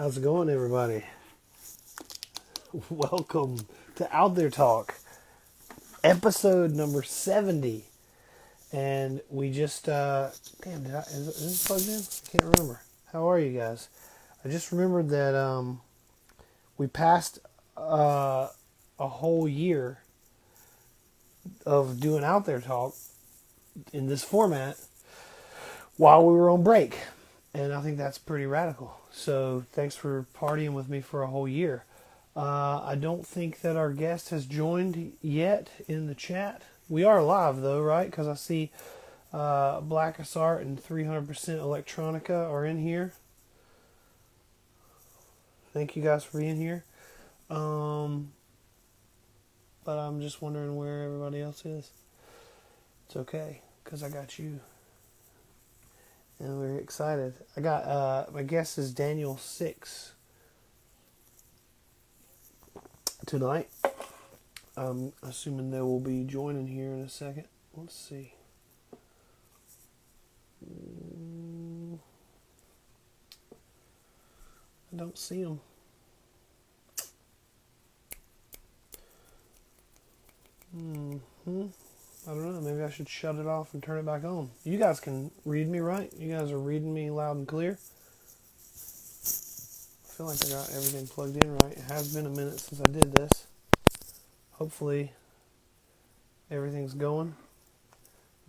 How's it going, everybody? Welcome to Out There Talk, episode number 70. And we just, is this plugged in? I can't remember. How are you guys? I just remembered that we passed a whole year of doing Out There Talk in this format while we were on break. And I think that's pretty radical. So thanks for partying with me for a whole year. I don't think that our guest has joined yet in the chat. We are live though, right? Because I see Blackest Art and 300% Electronica are in here. Thank you guys for being here. But I'm just wondering where everybody else is. It's okay, because I got you. And we're excited. I got, my guest is Daniel 6 tonight. I'm assuming they will be joining here in a second. Let's see. I don't see them. I don't know. Maybe I should shut it off and turn it back on. You guys can read me, right? You guys are reading me loud and clear. I feel like I got everything plugged in right. It has been a minute since I did this. Hopefully everything's going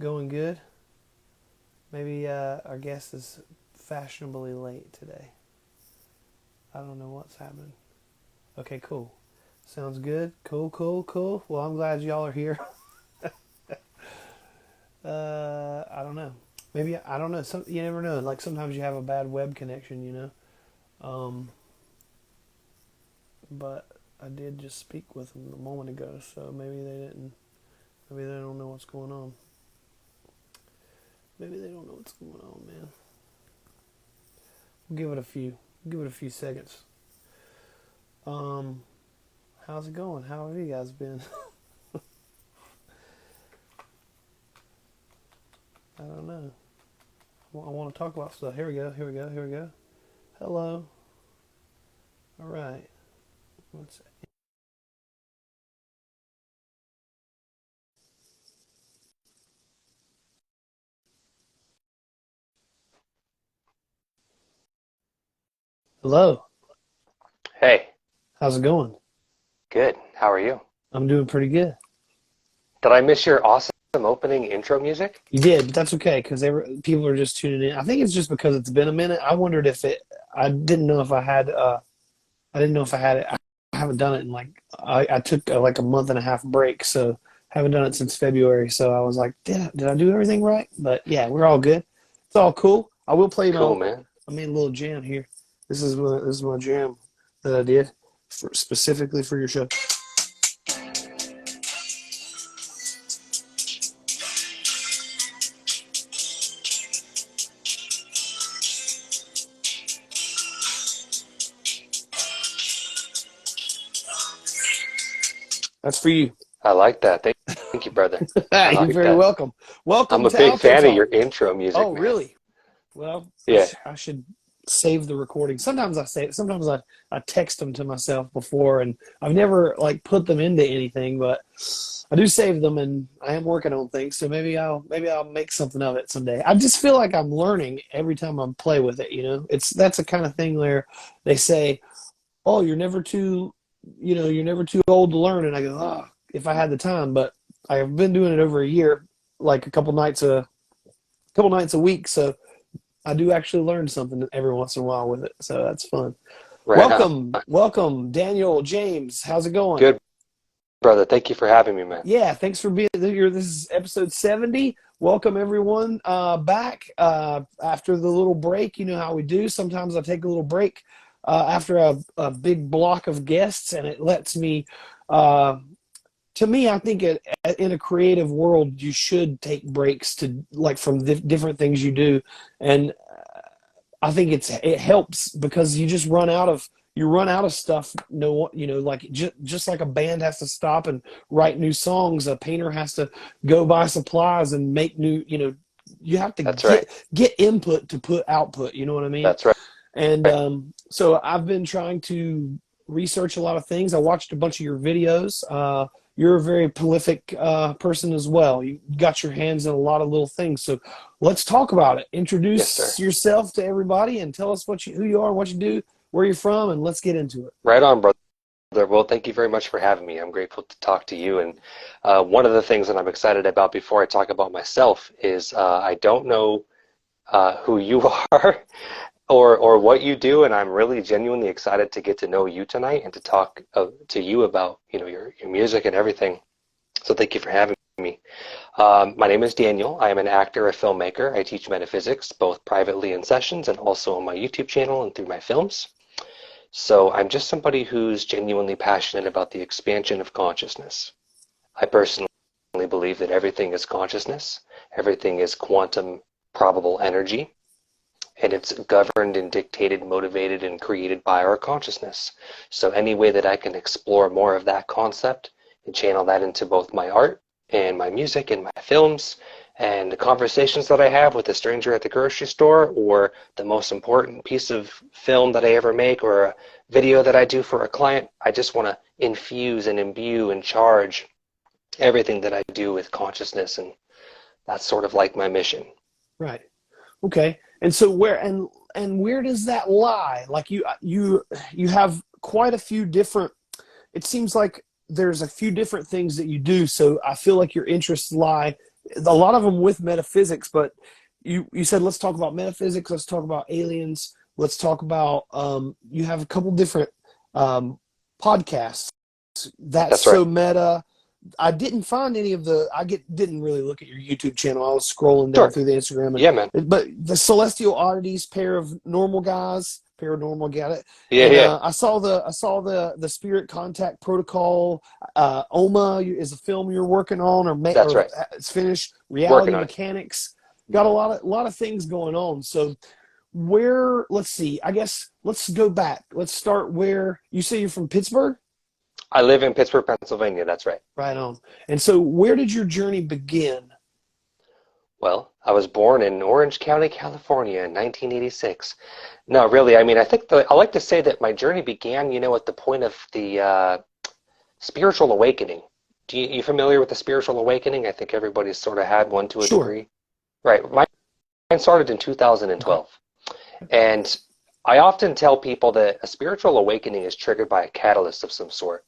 good. Maybe our guest is fashionably late today. I don't know what's happening. Okay, cool. Sounds good. Cool. Well, I'm glad y'all are here. I don't know. Maybe, I don't know. You never know. Like sometimes you have a bad web connection, you know. But I did just speak with them a moment ago, so maybe they don't know what's going on. Maybe they don't know what's going on, man. We'll give it a few seconds. How's it going? How have you guys been? I don't know. I want to talk about stuff. Here we go. Hello. All right. What's Hello. Hey, How's it going? good. How are you? I'm doing pretty good. Did I miss your awesome opening intro music? You did, but that's okay because people are just tuning in. I think it's just because it's been a minute. I wondered if it. I didn't know if I had. I didn't know if I had it. I haven't done it in I took like a month and a half break, so haven't done it since February. So I was like, did I do everything right? But yeah, we're all good. It's all cool. I will play Cool, my. man. I made a little jam here. This is my jam that I did specifically for your show. That's for you. I like that. Thank you, brother. I You're like very that. welcome. Welcome I'm a to big Out There fan of Talk. your intro music, Oh, man. really? Well, Yeah. I should save the recording. Sometimes I say it. Sometimes I text them to myself before, and I've never like put them into anything, but I do save them, and I am working on things. So maybe I'll make something of it someday. I just feel like I'm learning every time I play with it. You know, that's the kind of thing where they say, "Oh, you're never too old to learn," and I go, "Oh, if I had the time," but I've been doing it over a year, like a couple nights a week, so I do actually learn something every once in a while with it, so that's fun. Right on. Welcome, Daniel James. How's it going? Good, brother. Thank you for having me, man. Yeah, thanks for being here. This is episode 70. Welcome everyone back after the little break. You know how we do. Sometimes I take a little break after a big block of guests, and it lets me. To me, I think in a creative world, you should take breaks to like from different things you do, and I think it helps because you run out of stuff. No, like just like a band has to stop and write new songs, a painter has to go buy supplies and make new. You have to That's right. get input to put output. You know what I mean? That's right. And so I've been trying to research a lot of things. I watched a bunch of your videos. You're a very prolific person as well. You got your hands in a lot of little things. So let's talk about it. Yes, sir. Introduce yourself to everybody and tell us who you are, what you do, where you're from, and let's get into it. Right on, brother. Well, thank you very much for having me. I'm grateful to talk to you. And one of the things that I'm excited about before I talk about myself is I don't know who you are or what you do, and I'm really genuinely excited to get to know you tonight and to talk to you about your music and everything. So thank you for having me. My name is Daniel. I am an actor, a filmmaker. I teach metaphysics both privately in sessions and also on my YouTube channel and through my films. So I'm just somebody who's genuinely passionate about the expansion of consciousness. I personally believe that everything is consciousness, everything is quantum probable energy, and it's governed and dictated, motivated, and created by our consciousness. So any way that I can explore more of that concept and channel that into both my art and my music and my films and the conversations that I have with a stranger at the grocery store, or the most important piece of film that I ever make, or a video that I do for a client, I just want to infuse and imbue and charge everything that I do with consciousness, and that's sort of like my mission. Right. Okay. And so where does that lie? Like you have quite a few different, it seems like there's a few different things that you do. So I feel like your interests lie, a lot of them with metaphysics, but you said, let's talk about metaphysics. Let's talk about aliens. Let's talk about, you have a couple different podcasts. That's right. so meta. I didn't find any of didn't really look at your YouTube channel. I was scrolling down through the Instagram. Yeah, man. But the Celestial Oddities, pair of normal guys, paranormal, got it. Yeah, and, yeah. I saw the Spirit Contact Protocol. OMA is a film you're working on, That's right. It's finished. Reality Working on Mechanics. Got a lot of things going on. So let's see. I guess let's go back. Let's start where you say you're from Pittsburgh. I live in Pittsburgh, Pennsylvania. That's right. Right on. And so where did your journey begin? Well, I was born in Orange County, California in 1986. No, really, I mean, I think I like to say that my journey began, at the point of the spiritual awakening. You familiar with the spiritual awakening? I think everybody's sort of had one to a degree. Right. Mine started in 2012. And I often tell people that a spiritual awakening is triggered by a catalyst of some sort.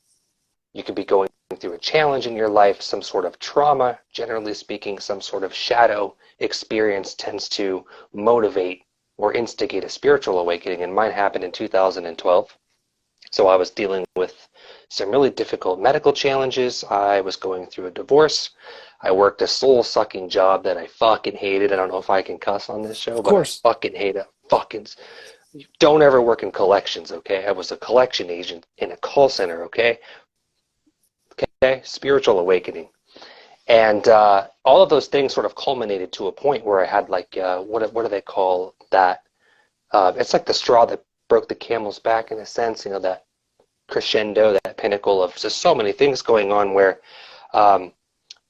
You could be going through a challenge in your life, some sort of trauma, generally speaking, some sort of shadow experience tends to motivate or instigate a spiritual awakening, and mine happened in 2012. So I was dealing with some really difficult medical challenges. I was going through a divorce. I worked a soul-sucking job that I fucking hated. I don't know if I can cuss on this show, but I fucking hate it. Don't ever work in collections, okay? I was a collection agent in a call center, okay? Okay, spiritual awakening. And all of those things sort of culminated to a point where I had like, what do they call that? It's like the straw that broke the camel's back in a sense, that crescendo, that pinnacle of just so many things going on where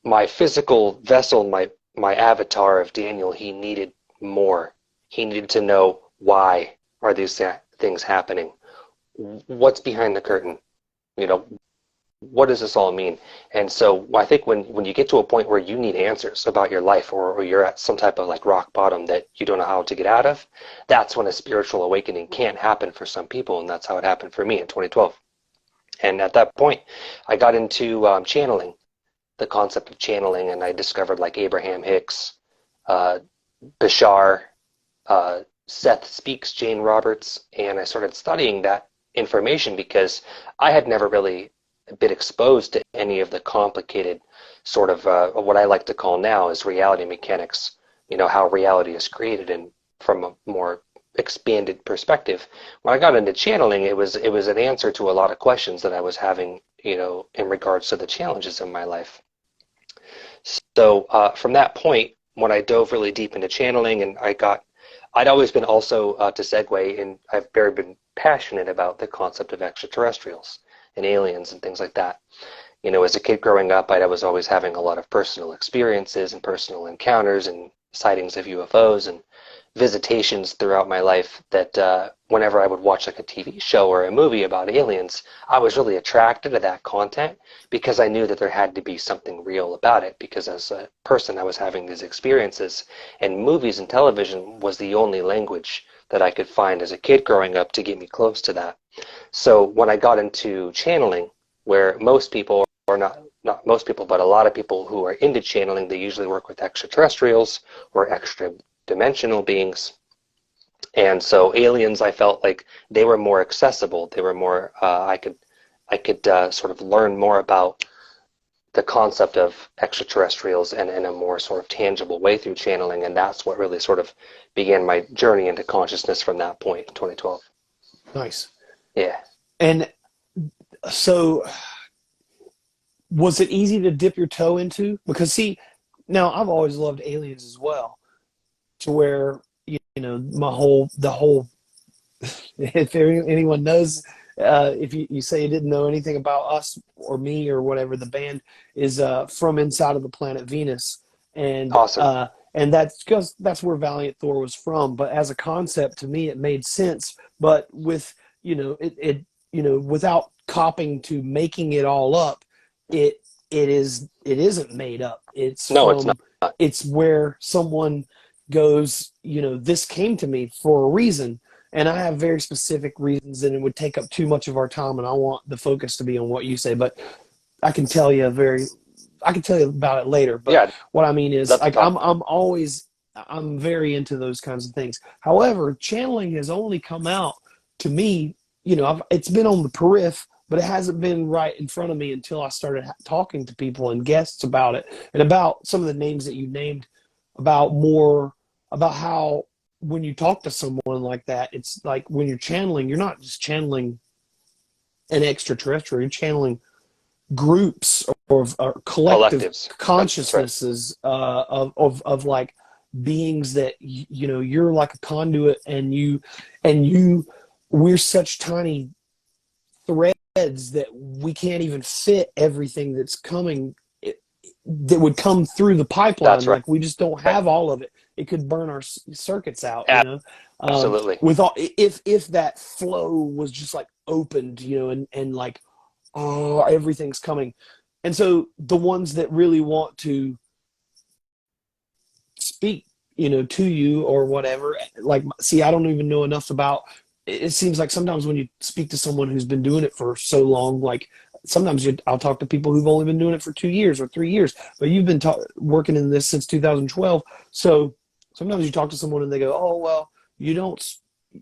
my physical vessel, my avatar of Daniel, he needed more. He needed to know, why are these things happening? What's behind the curtain? What does this all mean? And so I think when you get to a point where you need answers about your life, or you're at some type of like rock bottom that you don't know how to get out of, that's when a spiritual awakening can happen for some people, and that's how it happened for me in 2012. And at that point, I got into channeling, the concept of channeling, and I discovered like Abraham Hicks, Bashar, Seth Speaks, Jane Roberts, and I started studying that information because I had never really been exposed to any of the complicated sort of what I like to call now is reality mechanics, how reality is created, and from a more expanded perspective. When I got into channeling, it was an answer to a lot of questions that I was having, in regards to the challenges in my life. So from that point, when I dove really deep into channeling, and I'd always been also, to segue, and I've very been passionate about the concept of extraterrestrials and aliens and things like that. As a kid growing up, I was always having a lot of personal experiences and personal encounters and sightings of UFOs, and visitations throughout my life that whenever I would watch like a TV show or a movie about aliens, I was really attracted to that content because I knew that there had to be something real about it, because as a person I was having these experiences, and movies and television was the only language that I could find as a kid growing up to get me close to that. So when I got into channeling, where most people, or not most people, but a lot of people who are into channeling, they usually work with extraterrestrials or extra dimensional beings. And so aliens, I felt like they were more accessible. They were more, I could sort of learn more about the concept of extraterrestrials and in a more sort of tangible way through channeling. And that's what really sort of began my journey into consciousness from that point in 2012. Nice. Yeah. And so was it easy to dip your toe into? Because see, now I've always loved aliens as well, to where, you know, the whole, if anyone knows, if you say you didn't know anything about us or me or whatever, the band is from inside of the planet Venus, and Awesome. that's because that's where Valiant Thor was from. But as a concept, to me, it made sense. But with, without copping to making it all up, it it isn't made up. It's No, it's not. from, it's where someone goes, this came to me for a reason, and I have very specific reasons, and it would take up too much of our time, and I want the focus to be on what you say. But I can tell you I can tell you about it later. But Yeah, what I mean is, that's like, fine. I'm very into those kinds of things. However, channeling has only come out to me, it's been on the periph, but it hasn't been right in front of me until I started talking to people and guests about it, and about some of the names that you named, about how when you talk to someone like that, it's like when you're channeling, you're not just channeling an extraterrestrial, you're channeling groups or collective Collectives. That's right. consciousnesses of like beings that you're like a conduit, and we're such tiny threads that we can't even fit everything that's coming, that would come through the pipeline. That's right. Like, we just don't have all of it. It could burn our circuits out, Absolutely. with all, if that flow was just like opened, and like, oh, everything's coming. And so the ones that really want to speak, to you or whatever, like, see, I don't even know enough about it. Seems like sometimes when you speak to someone who's been doing it for so long, like, sometimes I'll talk to people who've only been doing it for 2 years or 3 years, but you've been working in this since 2012. So sometimes you talk to someone and they go, oh, well, you don't,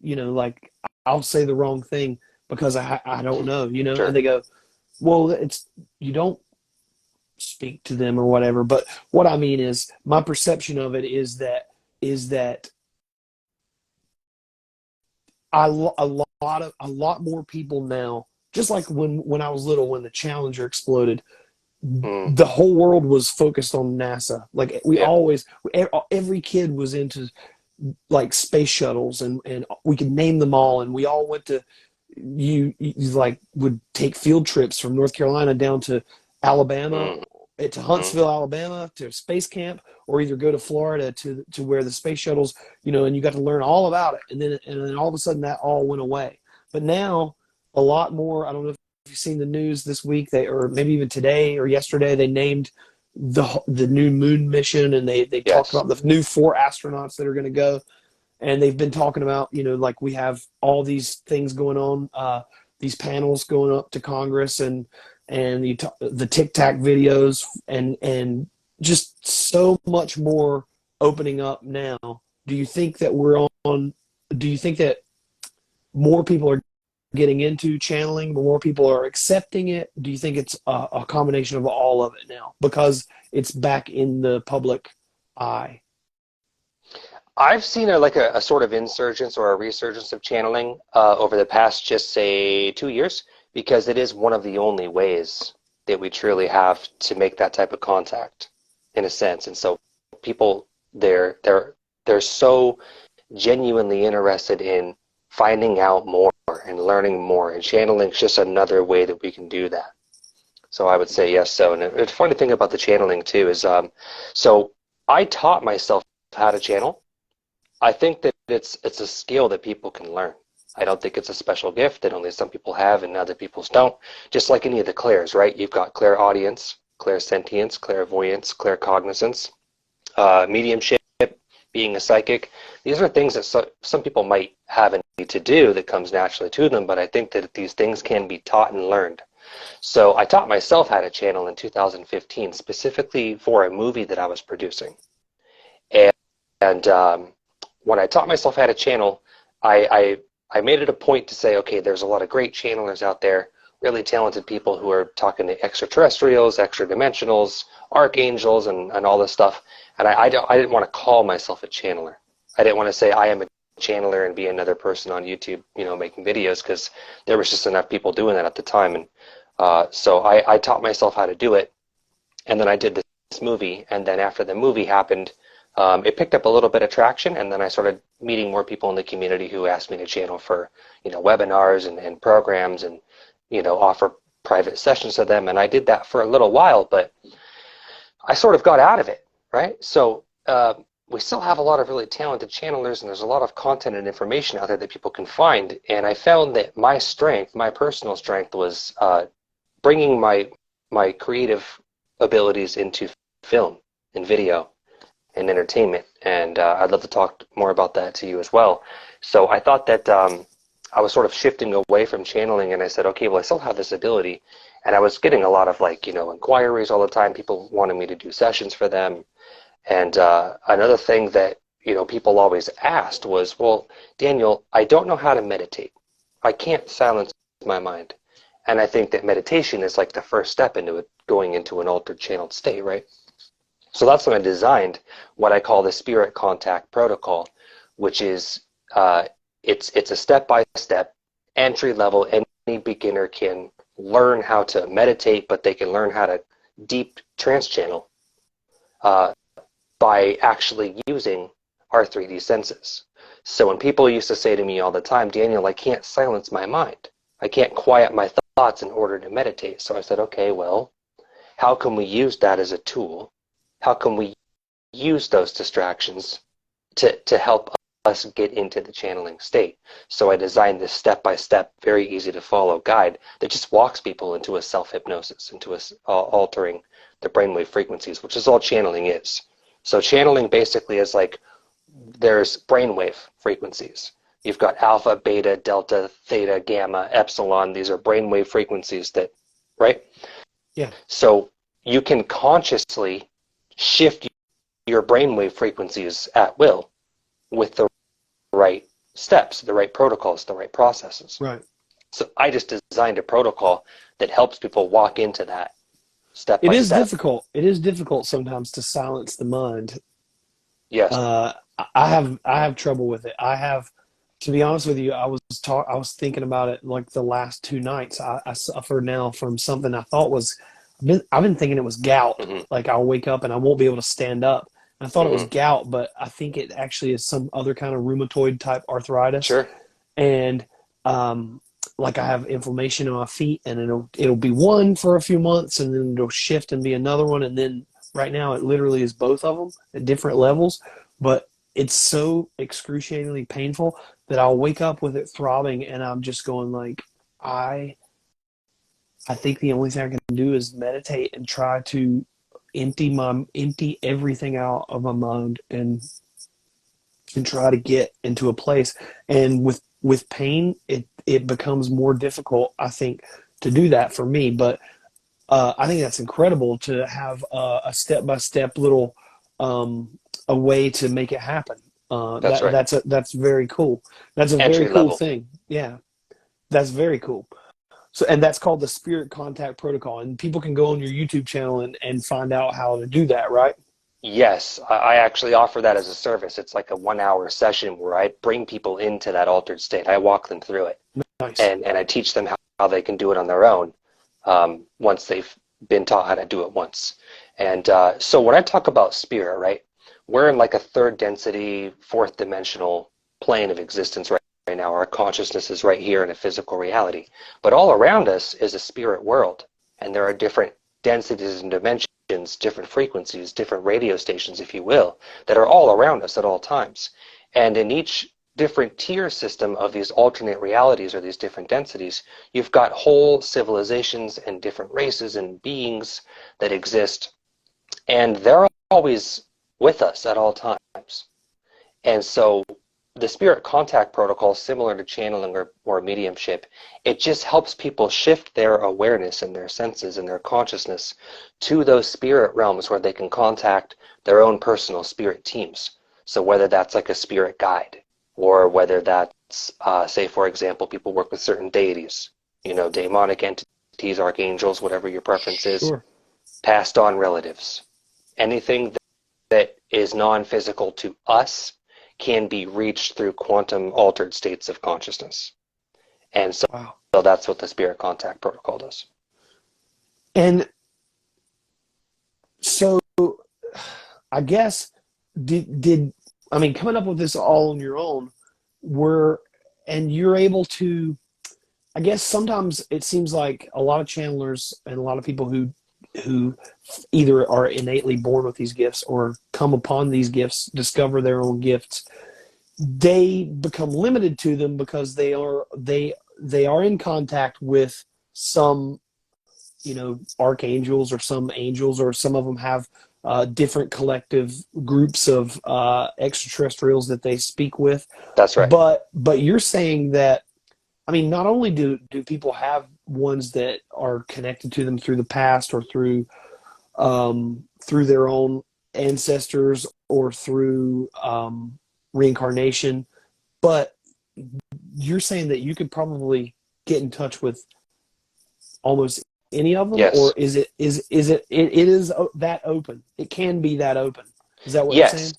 like, I'll say the wrong thing because I don't know, and Sure. they go, well, you don't speak to them or whatever. But what I mean is, my perception of it is that a lot more people now, just like when I was little, when the Challenger exploded, Mm, the whole world was focused on NASA. Like, yeah. every kid was into, like, space shuttles, and we could name them all, and we all went to, you like would take field trips from North Carolina down to Alabama, Mm, to mm, Huntsville, Alabama, to space camp, or either go to Florida to where the space shuttles, and you got to learn all about it. And then all of a sudden that all went away. But now, a lot more. I don't know if you've seen the news this week, or maybe even today or yesterday, they named the new moon mission, and they talked yes. about the new 4 astronauts that are going to go. And they've been talking about, like, we have all these things going on, these panels going up to Congress, and the Tic Tac videos, and just so much more opening up now. Do you think that do you think that more people are getting into channeling, more people are accepting it? Do you think it's a combination of all of it now because it's back in the public eye? I've seen a sort of insurgence or a resurgence of channeling over the past, just say, 2 years, because it is one of the only ways that we truly have to make that type of contact, in a sense. And so people, they're so genuinely interested in finding out more and learning more, and channeling is just another way that we can do that. So I would say yes. So, and the funny thing about the channeling too is, so I taught myself how to channel. I think that it's a skill that people can learn. I don't think it's a special gift that only some people have and other people's don't. Just like any of the clairs, right? You've got clairaudience, clairsentience, clairvoyance, claircognizance, mediumship, being a psychic. These are things that some people might have a need to do that comes naturally to them, but I think that these things can be taught and learned. So I taught myself how to channel in 2015, specifically for a movie that I was producing. And when I taught myself how to channel, I made it a point to say, okay, there's a lot of great channelers out there, really talented people who are talking to extraterrestrials, extra dimensionals, archangels, and all this stuff. And I didn't want to call myself a channeler. I didn't want to say I am a channeler and be another person on YouTube, making videos, because there was just enough people doing that at the time. And so I taught myself how to do it. And then I did this movie. And then after the movie happened, it picked up a little bit of traction, and then I started meeting more people in the community who asked me to channel for, webinars and programs and, offer private sessions to them. And I did that for a little while, but I sort of got out of it, right? So we still have a lot of really talented channelers, and there's a lot of content and information out there that people can find. And I found that my strength, my personal strength, was bringing my creative abilities into film and video and entertainment, and I'd love to talk more about that to you as well. So I thought that I was sort of shifting away from channeling, and I said, okay, well, I still have this ability, and I was getting a lot of inquiries all the time. People wanted me to do sessions for them, and another thing that people always asked was, well, Daniel, I don't know how to meditate. I can't silence my mind, and I think that meditation is like the first step into it, going into an altered channeled state, right? So that's when I designed what I call the Spirit Contact Protocol, which is it's a step-by-step, entry-level. Any beginner can learn how to meditate, but they can learn how to deep trance channel by actually using our 3D senses. So when people used to say to me all the time, Daniel, I can't silence my mind. I can't quiet my thoughts in order to meditate. So I said, okay, well, how can we use that as a tool? How can we use those distractions to help us get into the channeling state? So I designed this step-by-step, very easy to follow guide that just walks people into a self-hypnosis, into altering the brainwave frequencies, which is all channeling is. So channeling basically is like there's brainwave frequencies. You've got alpha, beta, delta, theta, gamma, epsilon. These are brainwave frequencies that, right? Yeah. So you can consciously shift your brainwave frequencies at will with the right steps, the right protocols, the right processes. Right. So I just designed a protocol that helps people walk into that step by step. It is difficult. It is difficult sometimes to silence the mind. Yes. I have trouble with it. I have, to be honest with you, I was thinking about it like the last 2 nights. I suffer now from something I thought was, I've been thinking it was gout. Mm-hmm. Like I'll wake up and I won't be able to stand up. I thought it was Mm-hmm. gout, but I think it actually is some other kind of rheumatoid type arthritis. Sure. And like I have inflammation in my feet, and it'll be one for a few months, and then it'll shift and be another one, and then right now it literally is both of them at different levels. But it's so excruciatingly painful that I'll wake up with it throbbing, and I'm just going like, I think the only thing I can do is meditate and try to empty everything out of my mind and try to get into a place. And with pain, it becomes more difficult, I think, to do that for me. But I think that's incredible to have a step-by-step little a way to make it happen. That's right. That's very cool. That's a very Entry cool level. thing. Yeah, that's very cool. So, and that's called the Spirit Contact Protocol. And people can go on your YouTube channel and find out how to do that, right? Yes, I actually offer that as a service. It's like a 1-hour session where I bring people into that altered state. I walk them through it. Nice. And I teach them how they can do it on their own once they've been taught how to do it once. And so when I talk about spirit, right, we're in like a third density, fourth dimensional plane of existence right now. Our consciousness is right here in a physical reality. But all around us is a spirit world. And there are different densities and dimensions, different frequencies, different radio stations, if you will, that are all around us at all times. And in each different tier system of these alternate realities or these different densities, you've got whole civilizations and different races and beings that exist, and they're always with us at all times. And so the spirit contact protocol, similar to channeling or mediumship, it just helps people shift their awareness and their senses and their consciousness to those spirit realms where they can contact their own personal spirit teams. So whether that's like a spirit guide, or whether that's, say, for example, people work with certain deities, demonic entities, archangels, whatever your preference is, Sure. passed on relatives. Anything that is non-physical to us can be reached through quantum altered states of consciousness. And so, Wow. so that's what the spirit contact protocol does. And so I guess coming up with this all on your own, and you're able to, I guess sometimes it seems like a lot of channelers and a lot of people who either are innately born with these gifts or come upon these gifts, discover their own gifts, they become limited to them because they are in contact with some, archangels or some angels, or some of them have different collective groups of extraterrestrials that they speak with. That's right. But you're saying that, not only do people have ones that are connected to them through the past or through their own ancestors or through reincarnation, but you're saying that you could probably get in touch with almost any of them? Yes. Or is it that open? It can be that open. Is that what you're saying?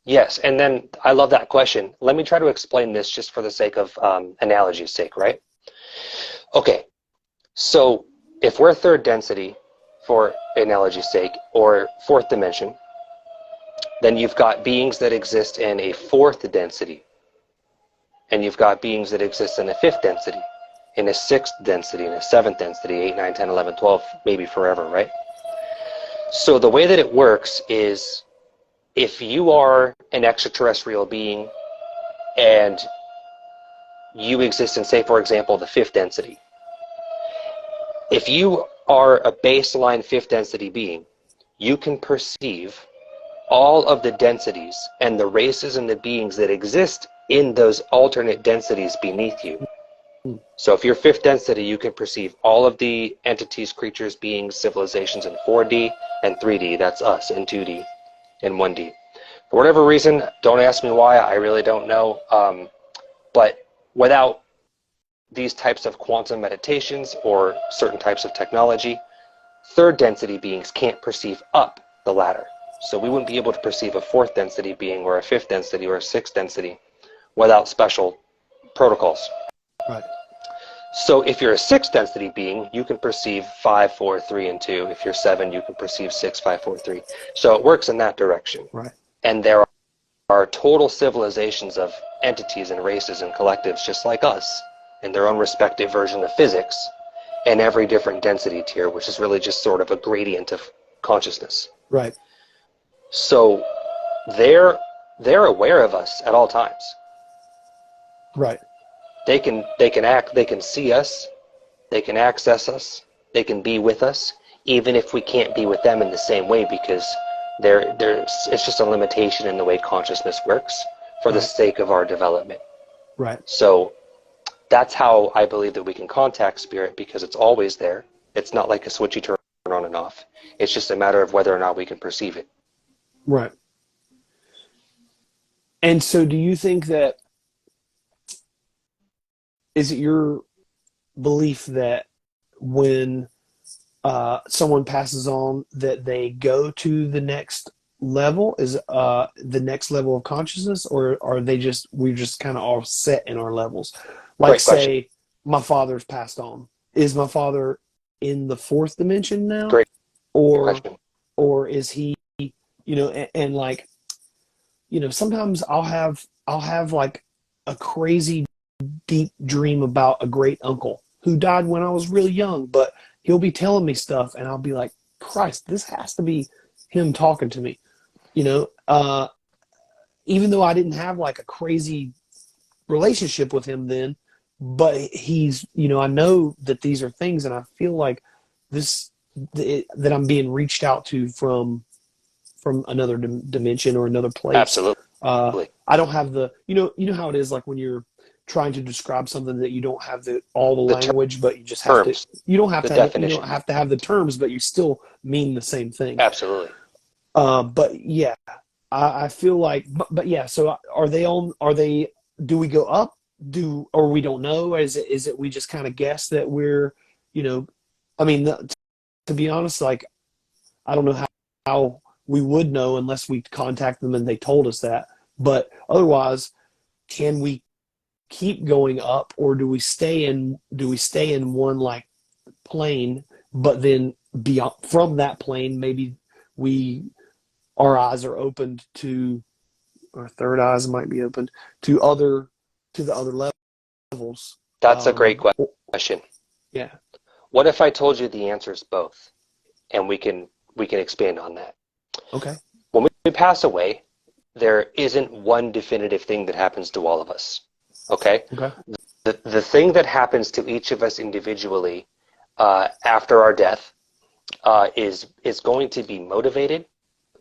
Yes. And then I love that question. Let me try to explain this just for the sake of analogy's sake, right? Okay. So if we're third density, for analogy's sake, or fourth dimension, then you've got beings that exist in a fourth density. And you've got beings that exist in a fifth density, in a sixth density, in a seventh density, 8, 9, 10, 11, 12, maybe forever, right? So the way that it works is, if you are an extraterrestrial being and you exist in, say, for example, the fifth density, if you are a baseline fifth density being, you can perceive all of the densities and the races and the beings that exist in those alternate densities beneath you. So if you're fifth density, you can perceive all of the entities, creatures, beings, civilizations in 4D and 3D. That's us in 2D and 1D. For whatever reason, don't ask me why, I really don't know. But without these types of quantum meditations or certain types of technology, third density beings can't perceive up the ladder. So we wouldn't be able to perceive a fourth density being or a fifth density or a sixth density without special protocols. Right. So if you're a sixth density being, you can perceive 5, 4, 3, and 2. If you're 7, you can perceive 6, 5, 4, 3. So it works in that direction. Right. And there are total civilizations of entities and races and collectives just like us, in their own respective version of physics, in every different density tier, which is really just sort of a gradient of consciousness. Right. So they're aware of us at all times. Right. They can see us, they can access us, they can be with us, even if we can't be with them in the same way, because it's just a limitation in the way consciousness works for the sake of our development. Right. So that's how I believe that we can contact spirit, because it's always there. It's not like a switch you turn on and off. It's just a matter of whether or not we can perceive it. Right. And so do you think that, is it your belief that when someone passes on, that they go to the next level, is the next level of consciousness, or are we're just kind of all set in our levels? Like, say my father's passed on. Is my father in the fourth dimension now? Great or question. Or is he, and like, sometimes I'll have like a crazy deep dream about a great uncle who died when I was really young, but he'll be telling me stuff and I'll be like, Christ, this has to be him talking to me. even though I didn't have like a crazy relationship with him then, but he's, I know that these are things, and I feel like that I'm being reached out to from another dimension or another place. Absolutely. I don't have how it is like when you're trying to describe something that you don't have all the The language, but you just have to. terms, the You don't definition. have to have the terms, but you still mean the same thing. Absolutely. But yeah, I feel like, but yeah. So are they on? Are they? Do we go up? Or we don't know? Is it we just kind of guess that we're, you know, I mean, to be honest, like I don't know how we would know unless we contact them and they told us that. But otherwise, can we keep going up, or do we stay in one like plane, but then beyond from that plane, maybe we our eyes are opened to our third eyes might be opened to the other levels. That's a great question. Yeah. What if I told you the answer is both, and we can expand on that? Okay. When we pass away, there isn't one definitive thing that happens to all of us. Okay? Okay. The thing that happens to each of us individually after our death is going to be motivated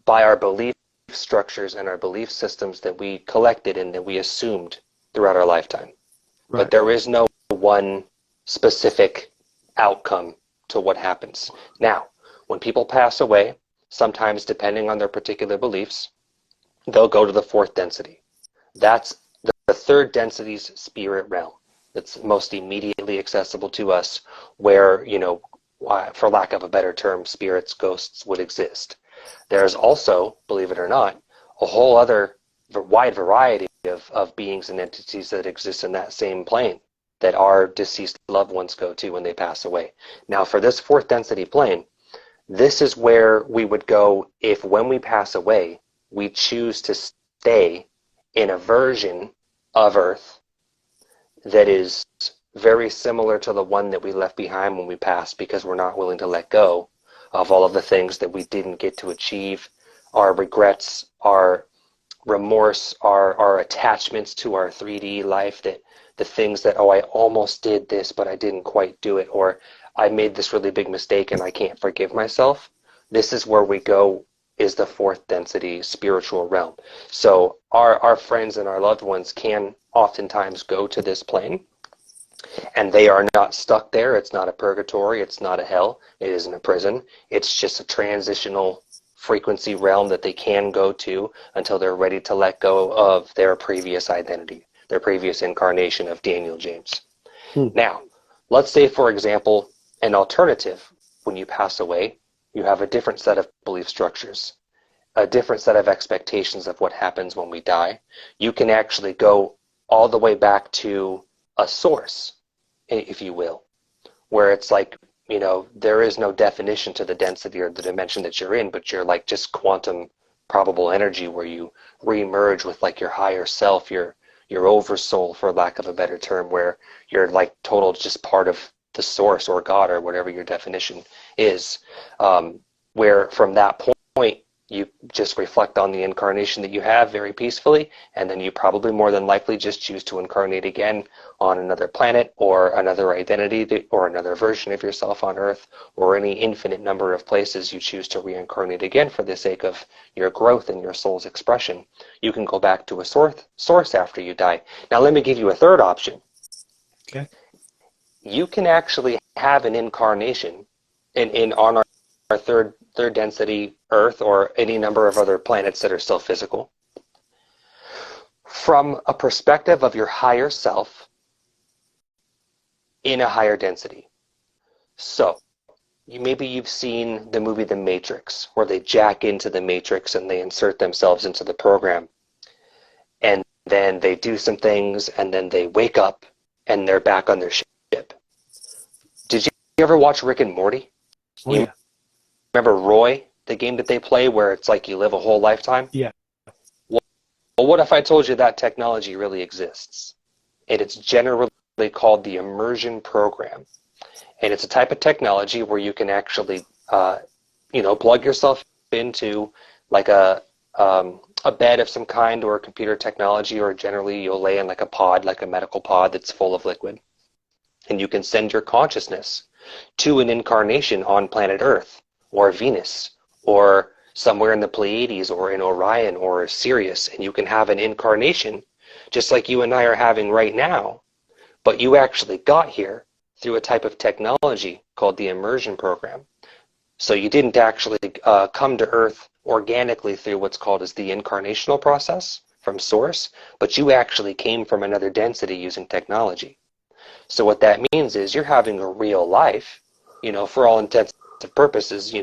by our belief structures and our belief systems that we collected and that we assumed throughout our lifetime. Right. But there is no one specific outcome to what happens. Now, when people pass away, sometimes depending on their particular beliefs, they'll go to the fourth density. That's the third density's spirit realm. That's most immediately accessible to us, where, for lack of a better term, spirits, ghosts would exist. There's also, believe it or not, a whole other wide variety of beings and entities that exist in that same plane that our deceased loved ones go to when they pass away. Now, for this fourth density plane, this is where we would go if, when we pass away, we choose to stay in a version of Earth that is very similar to the one that we left behind when we passed, because we're not willing to let go of all of the things that we didn't get to achieve, our regrets, our remorse, our attachments to our 3D life, that the things that, I almost did this, but I didn't quite do it, or I made this really big mistake and I can't forgive myself. This is where we go, is the fourth density spiritual realm. So our friends and our loved ones can oftentimes go to this plane, and they are not stuck there. It's not a purgatory. It's not a hell. It isn't a prison. It's just a transitional frequency realm that they can go to until they're ready to let go of their previous identity, their previous incarnation of Daniel James. Now, let's say, for example, an alternative: when you pass away, you have a different set of belief structures, a different set of expectations of what happens when we die. You can actually go all the way back to a source, if you will, where it's like, there is no definition to the density or the dimension that you're in, but you're like just quantum probable energy, where you re-emerge with like your higher self, your oversoul, for lack of a better term, where you're like total just part of the source or God or whatever your definition is, where from that point you just reflect on the incarnation that you have very peacefully, and then you probably more than likely just choose to incarnate again on another planet or another identity or another version of yourself on Earth, or any infinite number of places you choose to reincarnate again for the sake of your growth and your soul's expression. You can go back to a source after you die. Now let me give you a third option. Okay. You can actually have an incarnation on our third density Earth, or any number of other planets that are still physical, from a perspective of your higher self in a higher density. So maybe you've seen the movie The Matrix, where they jack into the Matrix and they insert themselves into the program, and then they do some things, and then they wake up and they're back on their ship. Did you ever watch Rick and Morty? Oh, yeah. Remember Roy, the game that they play, where it's like you live a whole lifetime? Yeah. Well, what if I told you that technology really exists? And it's generally called the immersion program. And it's a type of technology where you can actually, plug yourself into like a a bed of some kind or computer technology, or generally you'll lay in like a pod, like a medical pod that's full of liquid. And you can send your consciousness to an incarnation on planet Earth or Venus or somewhere in the Pleiades or in Orion or Sirius, and you can have an incarnation just like you and I are having right now, but you actually got here through a type of technology called the immersion program. So you didn't actually come to Earth organically through what's called as the incarnational process from source, but you actually came from another density using technology. So what that means is you're having a real life, for all intents and purposes,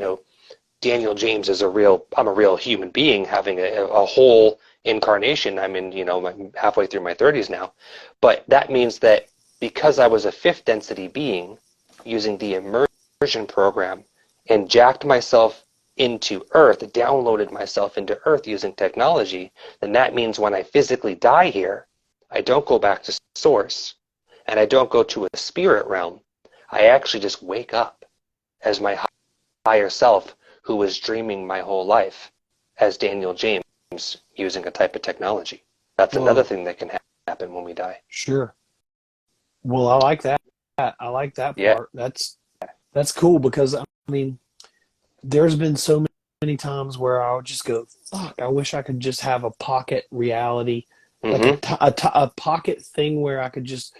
Daniel James is I'm a real human being having a whole incarnation. I'm I'm halfway through my 30s now. But that means that because I was a fifth density being using the immersion program and jacked myself into Earth, downloaded myself into Earth using technology, then that means when I physically die here, I don't go back to source and I don't go to a spirit realm. I actually just wake up as my higher self who was dreaming my whole life as Daniel James using a type of technology. That's another thing that can happen when we die. Sure. Well, I like that. I like that Yeah. part. That's cool because, I mean, there's been so many times where I'll just go, fuck, I wish I could just have a pocket reality, like a pocket thing where I could just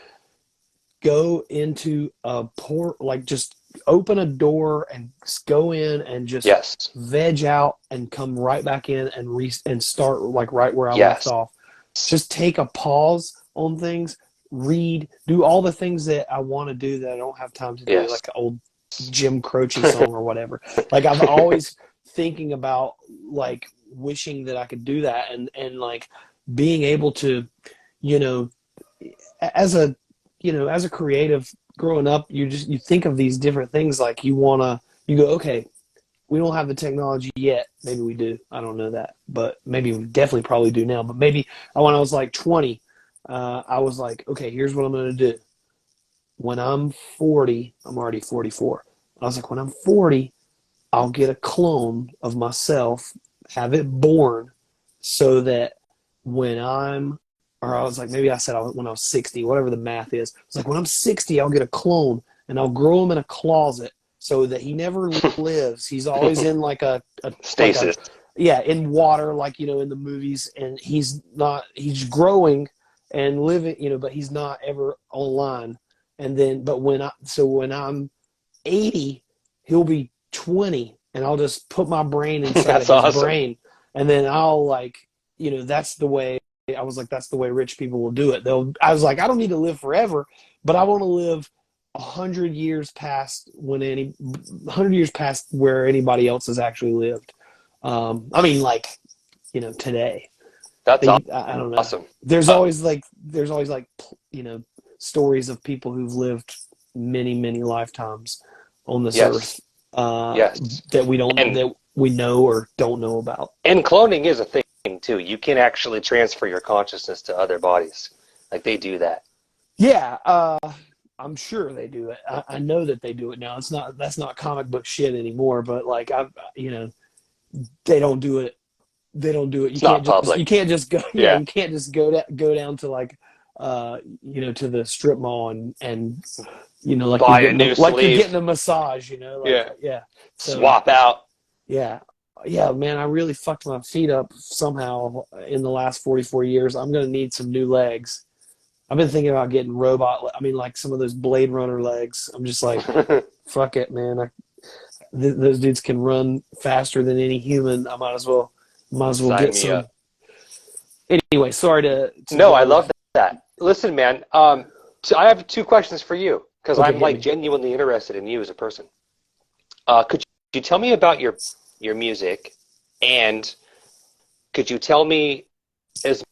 go into a port, like just open a door and go in and just Yes. veg out and come right back in and start like right where I left Yes. off. Just take a pause on things, read, do all the things that I want to do that I don't have time to do, Yes. like an old Jim Croce song or whatever. Like I've always thinking about like wishing that I could do that and like being able to, you know, as a creative growing up, you think of these different things like you go, okay, we don't have the technology yet. Maybe we do. I don't know that, but maybe we definitely probably do now. But maybe when I was like 20, I was like, okay, here's what I'm going to do. When I'm 40, I'm already 44. I was like, when I'm 40, I'll get a clone of myself, have it born so that when I was like, maybe I said when I was 60, whatever the math is. It's like, when I'm 60, I'll get a clone and I'll grow him in a closet so that he never lives. He's always in like a Stasis. in water, like, in the movies. And he's growing and living, but he's not ever online. And then, but when I'm 80, he'll be 20 and I'll just put my brain inside of his awesome. brain. And then I'll that's the way, I was like, that's the way rich people will do it. I was like, I don't need to live forever, but I want to live 100 years past 100 years past where anybody else has actually lived. I mean, like, today. That's I don't know. awesome. There's always stories of people who've lived many, many lifetimes on this earth. Yes. That we know or don't know about. And cloning is a thing too. You can actually transfer your consciousness to other bodies. Like they do that. Yeah, I'm sure they do it. I know that they do it now. That's not comic book shit anymore. But like they don't do it. They don't do it. It's not public. You can't just go. Yeah, Yeah. you can't just go down to like, to the strip mall and like buy a new sleeve. you're getting a massage. Yeah. So, swap out. Yeah. Yeah, man, I really fucked my feet up somehow in the last 44 years. I'm going to need some new legs. I've been thinking about getting like some of those Blade Runner legs. I'm just like, fuck it, man. Those dudes can run faster than any human. I might as well Sign get me some. up. Anyway, sorry to No, I love that. Listen, man, so I have two questions for you because Okay, I'm like genuinely interested in you as a person. Could you tell me about your music, and could you tell me as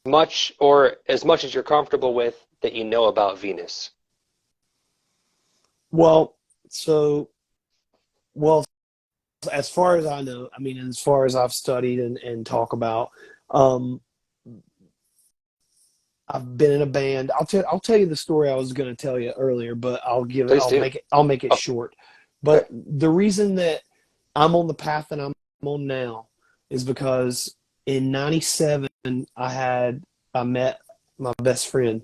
much as you're comfortable with that you know about Venus? Well, as far as I know, I mean, as far as I've studied and talk about, I've been in a band. I'll tell you the story I was going to tell you earlier, but Please do. I'll make it Oh, short. But okay. the reason that I'm on the path that I'm on now is because in '97, I met my best friend,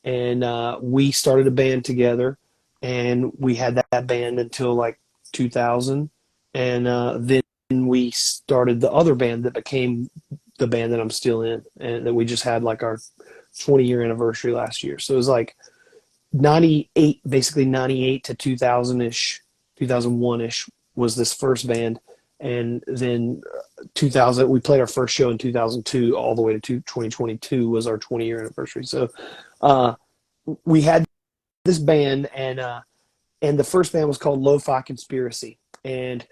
and we started a band together, and we had that band until like 2000, and then we started the other band that became the band that I'm still in, and that we just had like our 20-year anniversary last year. So it was like 98, basically 98 to 2000-ish, 2001-ish was this first band. And then 2000, we played our first show in 2002 all the way to 2022 was our 20-year anniversary. So uh, we had this band, and the first band was called Lo-Fi Conspiracy. And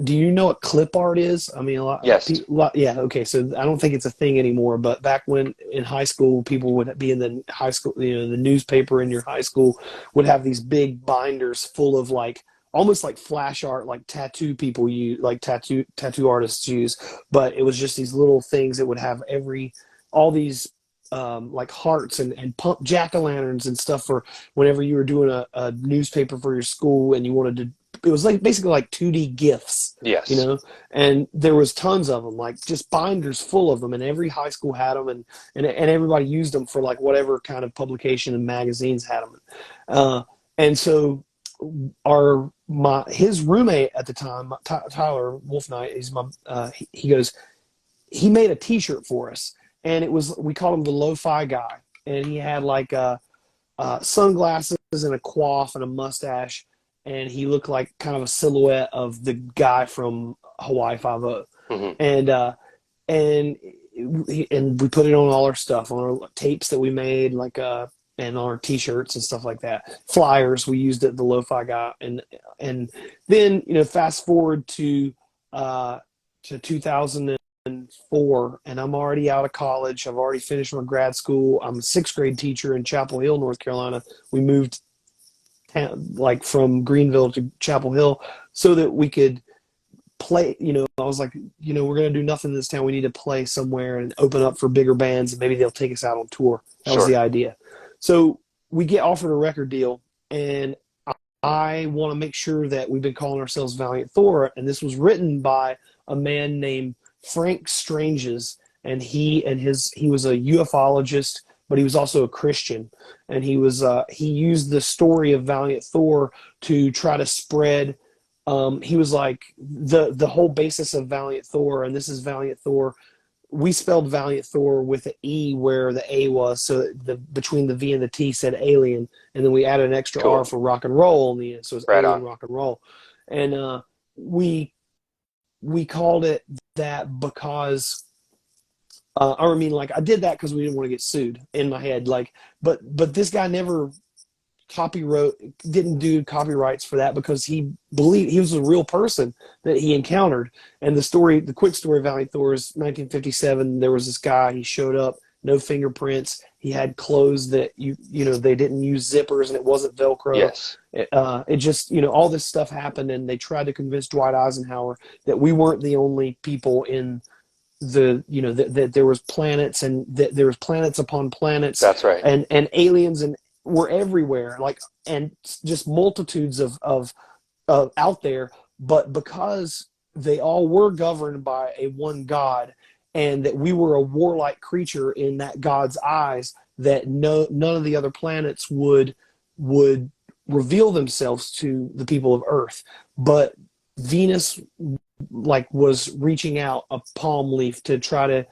do you know what clip art is? I mean, Yes. yeah, okay. So I don't think it's a thing anymore, but back when in high school, people would be in the high school, the newspaper in your high school would have these big binders full of like almost like flash art, like tattoo people use, like tattoo artists use. But it was just these little things that would have all these like hearts and pump jack-o'-lanterns and stuff for whenever you were doing a newspaper for your school and you wanted to. It was like basically like 2D gifs, Yes. and there was tons of them, like just binders full of them, and every high school had them, and everybody used them for like whatever kind of publication and magazines had them. And so his roommate at the time, Tyler Wolfnight, he goes, he made a T-shirt for us, and we called him the Lo-Fi Guy, and he had like sunglasses and a coif and a mustache, and he looked like kind of a silhouette of the guy from Hawaii Five-0. Hmm. And we put it on all our stuff, on our tapes that we made, like and on our T-shirts and stuff like that. Flyers, we used it, the Lo-Fi Guy, and then fast forward to 2004, and I'm already out of college. I've already finished my grad school. I'm a sixth grade teacher in Chapel Hill, North Carolina. We moved like from Greenville to Chapel Hill so that we could play. I was like, we're going to do nothing in this town. We need to play somewhere and open up for bigger bands, and maybe they'll take us out on tour. That was Sure. the idea. So we get offered a record deal, and I want to make sure that we've been calling ourselves Valiant Thor, and this was written by a man named Frank Stranges, and he was a ufologist, but he was also a Christian, and he used the story of Valiant Thor to try to spread. He was like the whole basis of Valiant Thor, and this is Valiant Thor. We spelled Valiant Thor with an E where the A was, so between the V and the T said alien, and then we added an extra Cool. R for rock and roll in the end, so it's Right alien on. rock and roll. And we called it that because I mean, like, I did that because we didn't want to get sued in my head, like, but this guy never didn't do copyrights for that because he believed he was a real person that he encountered. And the quick story of Valiant Thor is 1957. There was this guy, he showed up, no fingerprints. He had clothes that they didn't use zippers, and it wasn't Velcro. Yes. It just, all this stuff happened, and they tried to convince Dwight Eisenhower that we weren't the only people in that there was planets, and that there was planets upon planets. That's right. And aliens and were everywhere, like, and just multitudes of out there, but because they all were governed by a one God, and that we were a warlike creature in that God's eyes, that none of the other planets would reveal themselves to the people of Earth, but Venus like was reaching out a palm leaf to try to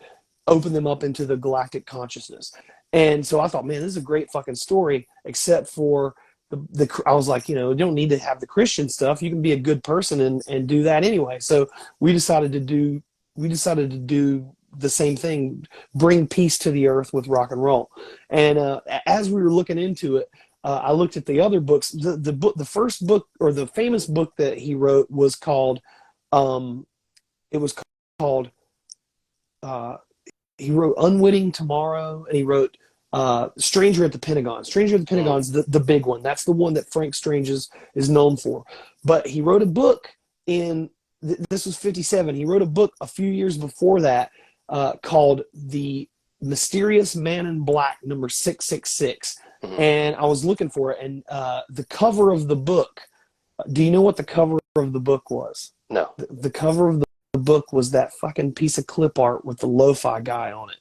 open them up into the galactic consciousness. And so I thought, man, this is a great fucking story, except for I was like, you don't need to have the Christian stuff. You can be a good person and do that anyway. So we decided to do the same thing, bring peace to the earth with rock and roll. And as we were looking into it, I looked at the other books. The first book, or the famous book that he wrote, was called it was called he wrote Unwitting Tomorrow, and he wrote Stranger at the Pentagon. Stranger at the Pentagon's the big one. That's the one that Frank Strange is known for. But he wrote a book this was 57. He wrote a book a few years before that called The Mysterious Man in Black, number 666. Mm-hmm. And I was looking for it, and the cover of the book, do you know what the cover of the book was? No. The cover of the the book was that fucking piece of clip art with the lo-fi guy on it.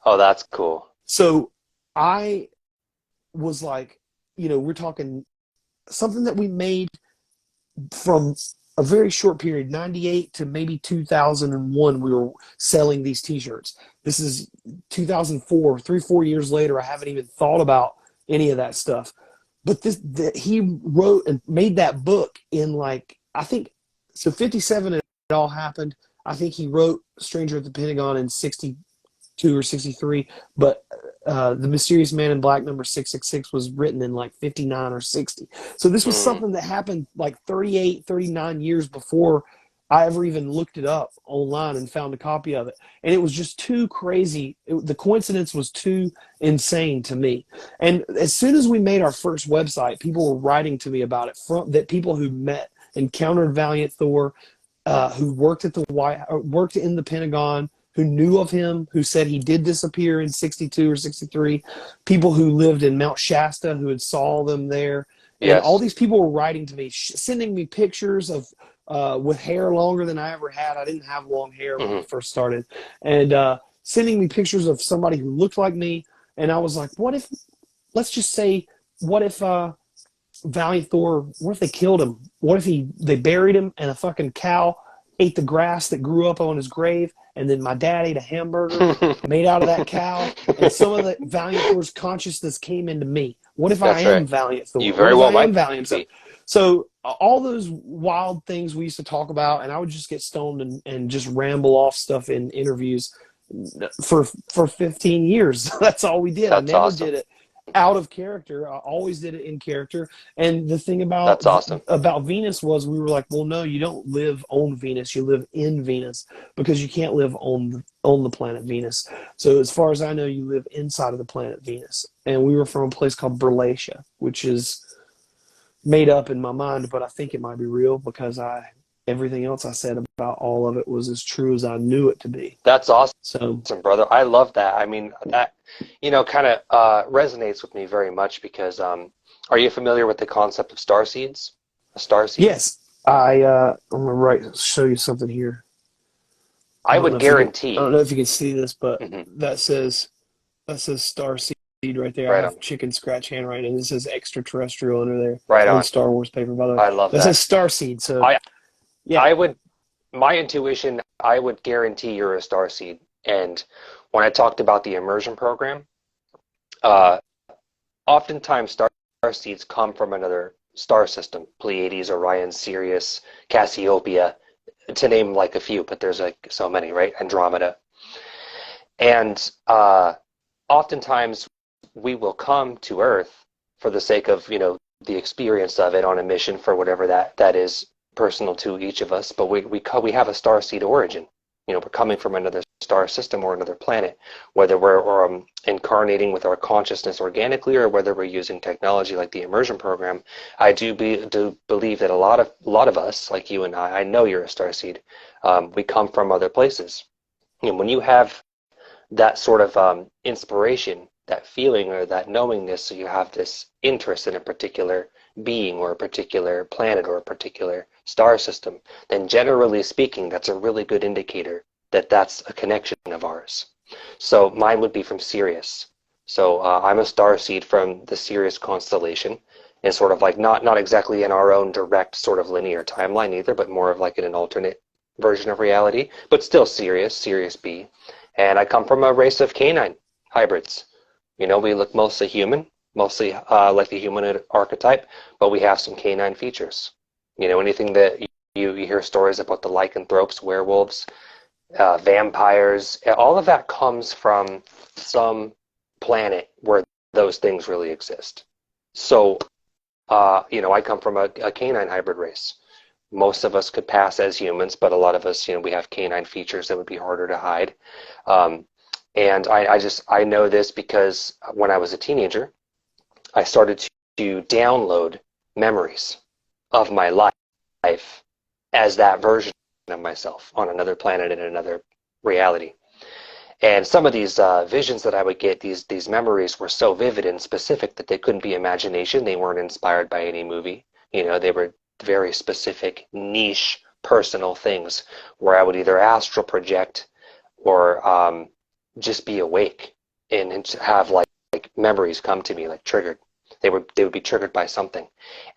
Oh, that's cool. So I was like, we're talking something that we made from a very short period, 98 to maybe 2001, we were selling these t-shirts. This is 2004, 4 years later. I haven't even thought about any of that stuff. But he wrote and made that book in like, I think, so 57 it all happened. I think he wrote Stranger at the Pentagon in 62 or 63, but The Mysterious Man in Black number 666 was written in like 59 or 60. So this was Mm. something that happened like 38, 39 years before I ever even looked it up online and found a copy of it. And it was just too crazy. The coincidence was too insane to me. And as soon as we made our first website, people were writing to me about it, that people who encountered Valiant Thor, who worked at worked in the Pentagon, who knew of him, who said he did disappear in 62 or 63, people who lived in Mount Shasta who had saw them there. And all Yes. these people were writing to me, sending me pictures of with hair longer than I ever had. I didn't have long hair when we Hmm. first started. And sending me pictures of somebody who looked like me. And I was like, let's just say, what if Valiant Thor, what if they killed him? What if they buried him and a fucking cow ate the grass that grew up on his grave, and then my dad ate a hamburger made out of that cow, and some of the Valiant Thor's consciousness came into me? What if I That's right. am Valiant You Thor? What very if well I am might Valiant? be. So all those wild things we used to talk about, and I would just get stoned and just ramble off stuff in interviews for 15 years. That's all we did. I That's never awesome. did it out of character. I always did it in character. And the thing That's awesome. about Venus was, we were like, well, no, you don't live on Venus. You live in Venus, because you can't live on the planet Venus. So as far as I know, you live inside of the planet Venus. And we were from a place called Berlatia, which is made up in my mind, but I think it might be real, because everything else I said about all of it was as true as I knew it to be. That's awesome, So brother. I love that. I mean, that, kind of resonates with me very much because, are you familiar with the concept of star seeds? A star seed? yes, I'm gonna show you something here. I would I don't guarantee. know if you can see this, but Mhm. that says Star Seed right there. I Right have on. chicken scratch handwriting, and it says extraterrestrial under there. Right It's on on. Star Wars paper, by the way. I love That says that. Star Seed. So I yeah, I would my intuition, I would guarantee you're a star seed. And when I talked about the immersion program, uh, oftentimes star seeds come from another star system: Pleiades, Orion, Sirius, Cassiopeia, to name like a few, but there's like so many, right? Andromeda. And oftentimes we will come to Earth for the sake of, the experience of it on a mission for whatever that is personal to each of us. But we have a star seed origin. We're coming from another star system or another planet, whether we're incarnating with our consciousness organically or whether we're using technology like the immersion program. I do believe that a lot of us, like you and I know you're a star seed. We come from other places. And when you have that sort of inspiration, that feeling or that knowingness, so you have this interest in a particular being or a particular planet or a particular star system, then generally speaking, that's a really good indicator that that's a connection of ours. So mine would be from Sirius. So I'm a star seed from the Sirius constellation, and sort of like not exactly in our own direct sort of linear timeline either, but more of like in an alternate version of reality, but still Sirius B. And I come from a race of canine hybrids. We look mostly human, mostly like the humanoid archetype, but we have some canine features. Anything that you hear stories about the lycanthropes, werewolves, vampires, all of that comes from some planet where those things really exist. So, I come from a canine hybrid race. Most of us could pass as humans, but a lot of us, we have canine features that would be harder to hide. Um, and I know this because when I was a teenager, I started to download memories of my life as that version of myself on another planet in another reality. And some of these visions that I would get, these memories were so vivid and specific that they couldn't be imagination. They weren't inspired by any movie. They were very specific, niche personal things where I would either astral project or just be awake and have like memories come to me, like triggered. They would be triggered by something.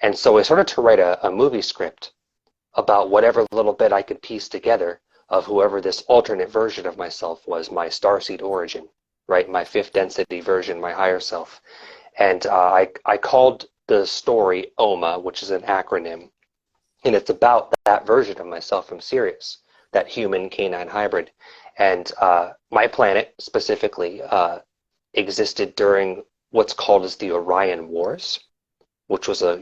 And so I started to write a movie script about whatever little bit I could piece together of whoever this alternate version of myself was, my starseed origin, right? My fifth density version, my higher self. And I called the story OMA, which is an acronym, and it's about that version of myself from Sirius, that human canine hybrid. And my planet specifically existed during what's called as the Orion Wars, which was a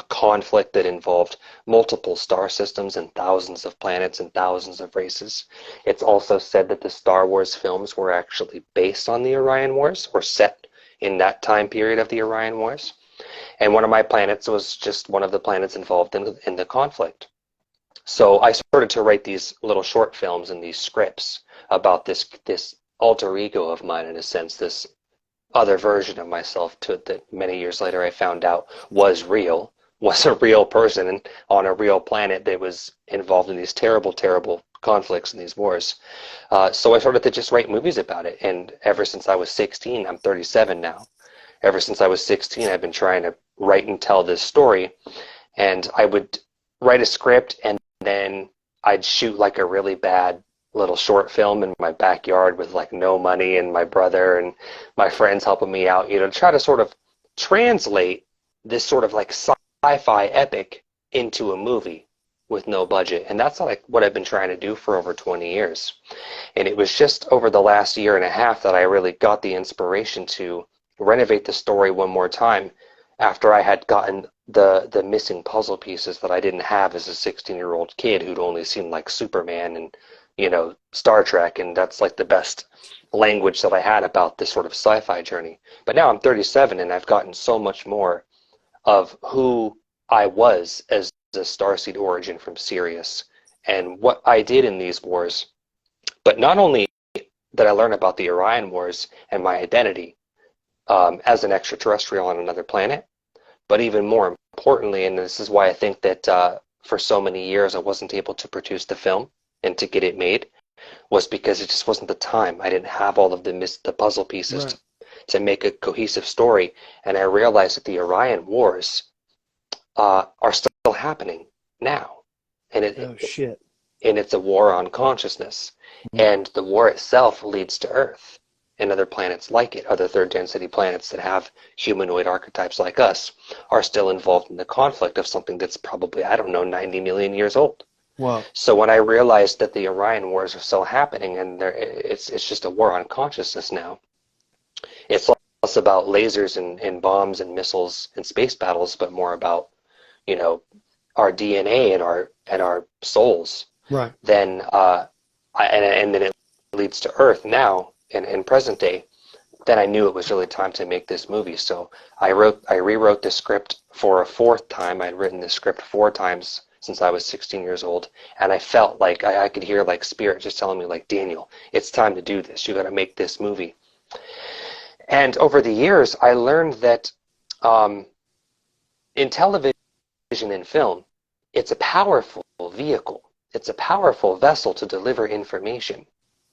conflict that involved multiple star systems and thousands of planets and thousands of races. It's also said that the Star Wars films were actually based on the Orion Wars, or set in that time period of the Orion Wars. And one of my planets was just one of the planets involved in the conflict. So I started to write these little short films and these scripts about this alter ego of mine, in a sense, this other version of myself that many years later I found out was a real person and on a real planet that was involved in these terrible, terrible conflicts and these wars. So I started to just write movies about it. And ever since I was 16, I'm 37 now. Ever since I was 16, I've been trying to write and tell this story. And I would write a script, and then I'd shoot like a really bad little short film in my backyard with like no money, and my brother and my friends helping me out, try to sort of translate this sort of like sci-fi epic into a movie with no budget. And that's like what I've been trying to do for over 20 years. And it was just over the last year and a half that I really got the inspiration to renovate the story one more time, after I had gotten the missing puzzle pieces that I didn't have as a 16-year-old kid who'd only seen like Superman and Star Trek, and that's like the best language that I had about this sort of sci-fi journey. But now I'm 37, and I've gotten so much more of who I was as a starseed origin from Sirius and what I did in these wars. But not only did I learn about the Orion Wars and my identity as an extraterrestrial on another planet, but even more importantly, and this is why I think that for so many years I wasn't able to produce the film and to get it made, was because it just wasn't the time. I didn't have all of the puzzle pieces Right. to make a cohesive story. And I realized that the Orion Wars are still happening now. And Oh shit. and it's a war on consciousness. And the war itself leads to Earth and other planets like it. Other third density planets that have humanoid archetypes like us are still involved in the conflict of something that's probably, 90 million years old. Wow. So when I realized that the Orion Wars are still happening, and it's just a war on consciousness now, it's less about lasers and bombs and missiles and space battles, but more about our DNA and our souls. Right. Then and then it leads to Earth now in present day. Then I knew it was really time to make this movie. So I rewrote the script for a fourth time. I'd written the script 4 times since I was 16 years old, and I felt like I could hear like spirit just telling me, like, Daniel, it's time to do this. You got to make this movie. And over the years, I learned that in television and film, it's a powerful vehicle. It's a powerful vessel to deliver information,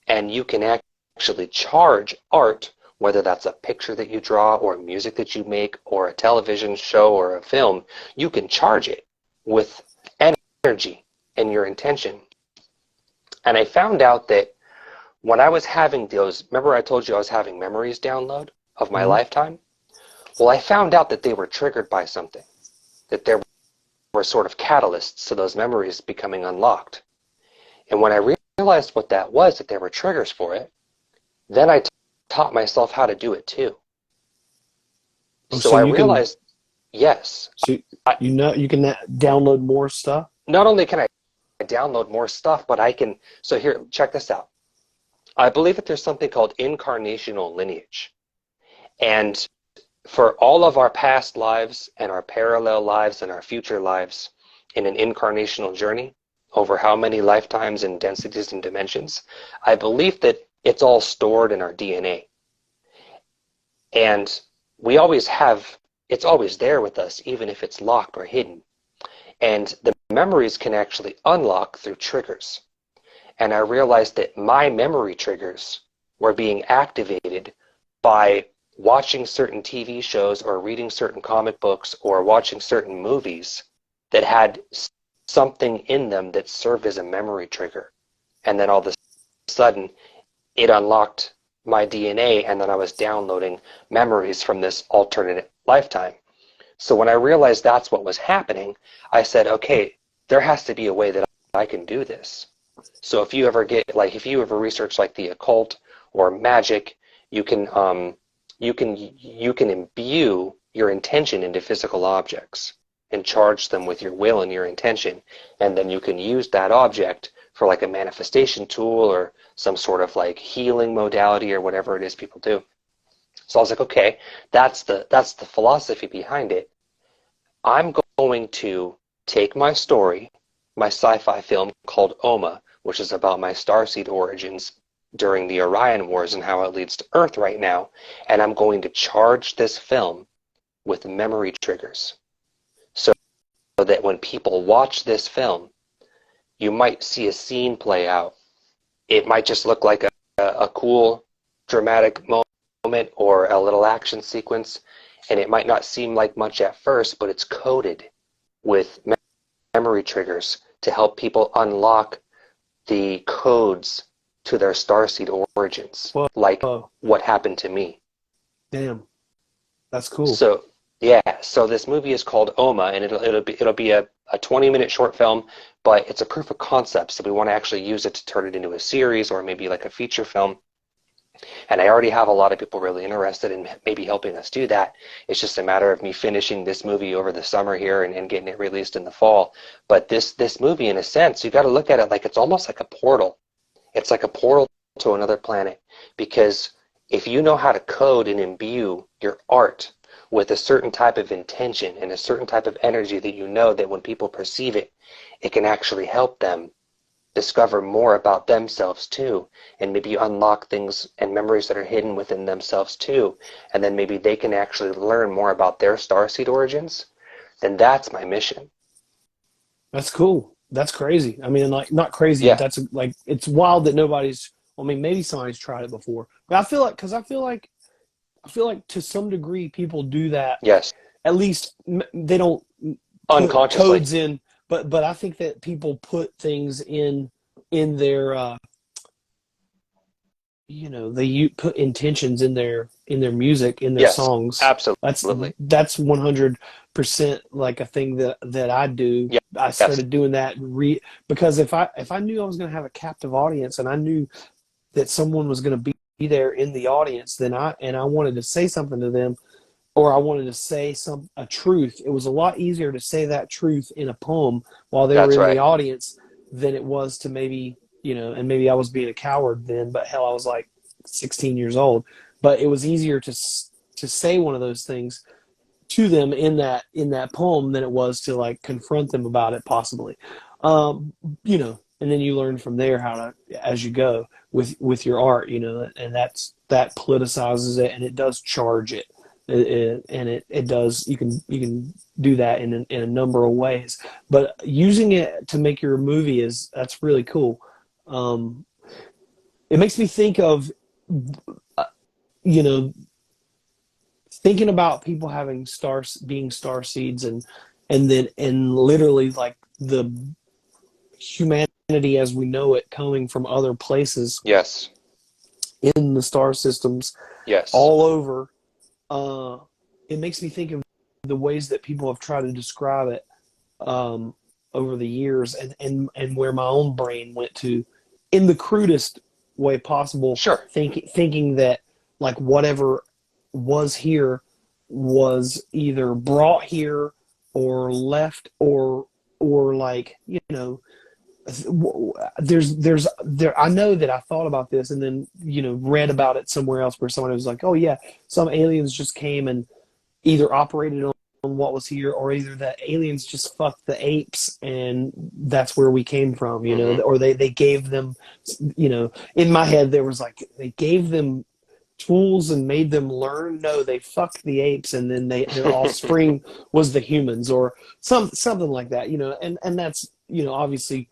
and you can actually charge art, whether that's a picture that you draw or music that you make or a television show or a film. You can charge it with energy and your intention. And I found out that when I was having those, remember I told you I was having memories download of my lifetime? Well, I found out that they were triggered by something, that there were sort of catalysts to those memories becoming unlocked. And when I realized what that was, that there were triggers for it, then I taught myself how to do it too. Oh, So so I you can, realized, yes, so you can download more stuff. not only can I download more stuff, but I can, so here, check this out. I believe that there's something called incarnational lineage. And for all of our past lives and our parallel lives and our future lives in an incarnational journey over how many lifetimes and densities and dimensions, I believe that it's all stored in our DNA. And we always have, it's always there with us, even if it's locked or hidden. And the memories can actually unlock through triggers. And I realized that my memory triggers were being activated by watching certain TV shows or reading certain comic books or watching certain movies that had something in them that served as a memory trigger. And then all of a sudden, it unlocked my DNA, and then I was downloading memories from this alternate lifetime. So when I realized that's what was happening, I said, okay, there has to be a way that I can do this. So if you ever research like the occult or magic, you can imbue your intention into physical objects and charge them with your will and your intention, and then you can use that object for like a manifestation tool or some sort of like healing modality or whatever it is people do. So I was like, okay, that's the philosophy behind it. I'm going to take my story, my sci-fi film called Oma, which is about my starseed origins during the Orion Wars and how it leads to Earth right now, and I'm going to charge this film with memory triggers. So that when people watch this film, you might see a scene play out. It might just look like a cool, dramatic moment or a little action sequence, and it might not seem like much at first, but it's coded with memory triggers to help people unlock the codes to their starseed origins, Whoa. like what happened to me. Damn, that's cool. So yeah, so this movie is called Oma, and it'll be a 20-minute short film, but it's a proof of concept. So we want to actually use it to turn it into a series or maybe like a feature film. And I already have a lot of people really interested in maybe helping us do that. It's just a matter of me finishing this movie over the summer here and getting it released in the fall. But this movie, in a sense, you got to look at it like it's almost like a portal. It's like a portal to another planet, because if you know how to code and imbue your art with a certain type of intention and a certain type of energy that you know that when people perceive it, it can actually help them discover more about themselves too, and maybe unlock things and memories that are hidden within themselves too, and then maybe they can actually learn more about their starseed origins, then that's my mission. That's cool. That's crazy. I mean, like, not crazy, but Yeah. that's like, it's wild that nobody's, I mean, maybe somebody's tried it before, but I feel like to some degree people do that. Yes. At least they don't put Unconsciously. codes in, but I think that people put things in their they put intentions in their music, in their Yes. songs. Absolutely. That's 100% like a thing that I do. Yeah. I Yes. started doing that because if I knew I was going to have a captive audience, and I knew that someone was going to be there in the audience, then I wanted to say something to them, or I wanted to say a truth. It was a lot easier to say that truth in a poem while they were That's in the right. audience than it was to maybe, and maybe I was being a coward then, but hell, I was like 16 years old. But it was easier to say one of those things to them in that poem than it was to like confront them about it possibly. Um, and then you learn from there how to, as you go with your art, and that politicizes it, and it does charge it. And it does, you can do that in a number of ways, but using it to make your movie that's really cool. um it makes me think of, uh, you know thinking about people having being star seeds, and literally like the humanity as we know it coming from other places Yes. in the star systems Yes. all over. uh it makes me think of the ways that people have tried to describe it, um, over the years, and where my own brain went to in the crudest way possible, Sure. thinking that like whatever was here was either brought here or left, or like, there I know that I thought about this, and then read about it somewhere else where someone was like, oh yeah, some aliens just came and either operated on what was here, or either that aliens just fucked the apes and that's where we came from, Hmm. or they gave them, in my head there was like they gave them tools and made them learn. No, they fucked the apes, and then their offspring was the humans, or something like that, you know. And that's, you know, obviously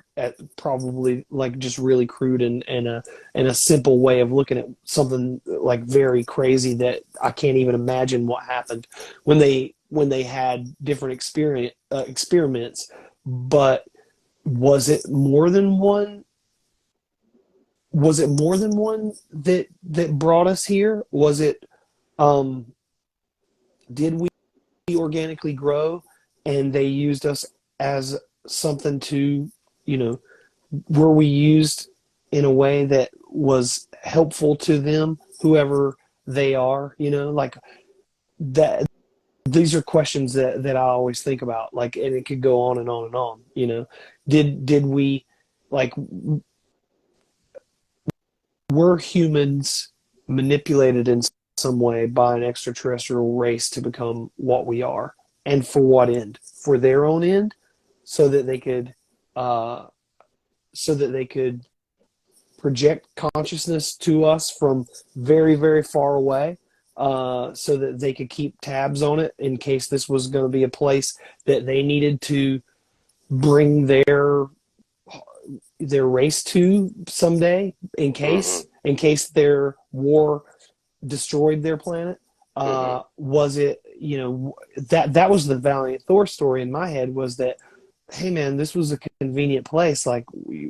probably like just really crude and a simple way of looking at something like very crazy that I can't even imagine what happened when they had different experiments. But was it more than one? Was it more than one that brought us here? Was it, um, did we organically grow and they used us as something to, you know, were we used in a way that was helpful to them, whoever they are, you know, like that? These are questions that I always think about, like, and it could go on and on and on, you know. Did we, like, were humans manipulated in some way by an extraterrestrial race to become what we are? And for what end? For their own end, so that they could, uh, so that they could project consciousness to us from very, very far away, so that they could keep tabs on it in case this was going to be a place that they needed to bring their race to someday, Mm-hmm. in case their war destroyed their planet. Mm-hmm. Was it, you know, that was the Valiant Thor story in my head, was that, hey man, this was a convenient place, like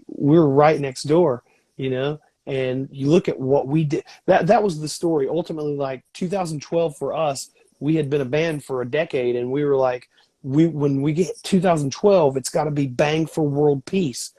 we're right next door, you know. And you look at what we did, that was the story ultimately. Like 2012 for us, we had been a band for a decade, and we were like, when we get 2012, it's got to be bang for world peace,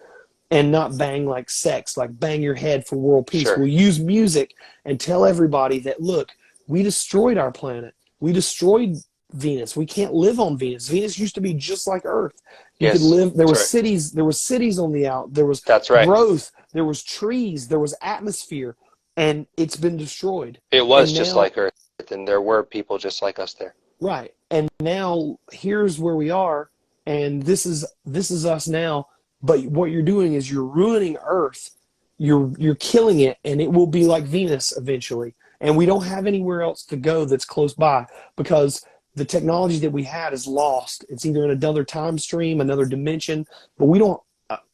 and not bang like sex, like bang your head for world peace. Sure. We'll use music and tell everybody that, look, we destroyed our planet. We destroyed Venus. We can't live on Venus. Venus used to be just like Earth. You could Yes, live, that's right. there was cities on the out, there was That's right. growth, there was trees, there was atmosphere, and it's been destroyed. It was And just now, like Earth, and there were people just like us there. right. And now here's where we are, and this is us now. But what you're doing is you're ruining Earth. You're killing it, and it will be like Venus eventually. And we don't have anywhere else to go that's close by, because the technology that we had is lost. It's either in another time stream, another dimension, but we don't,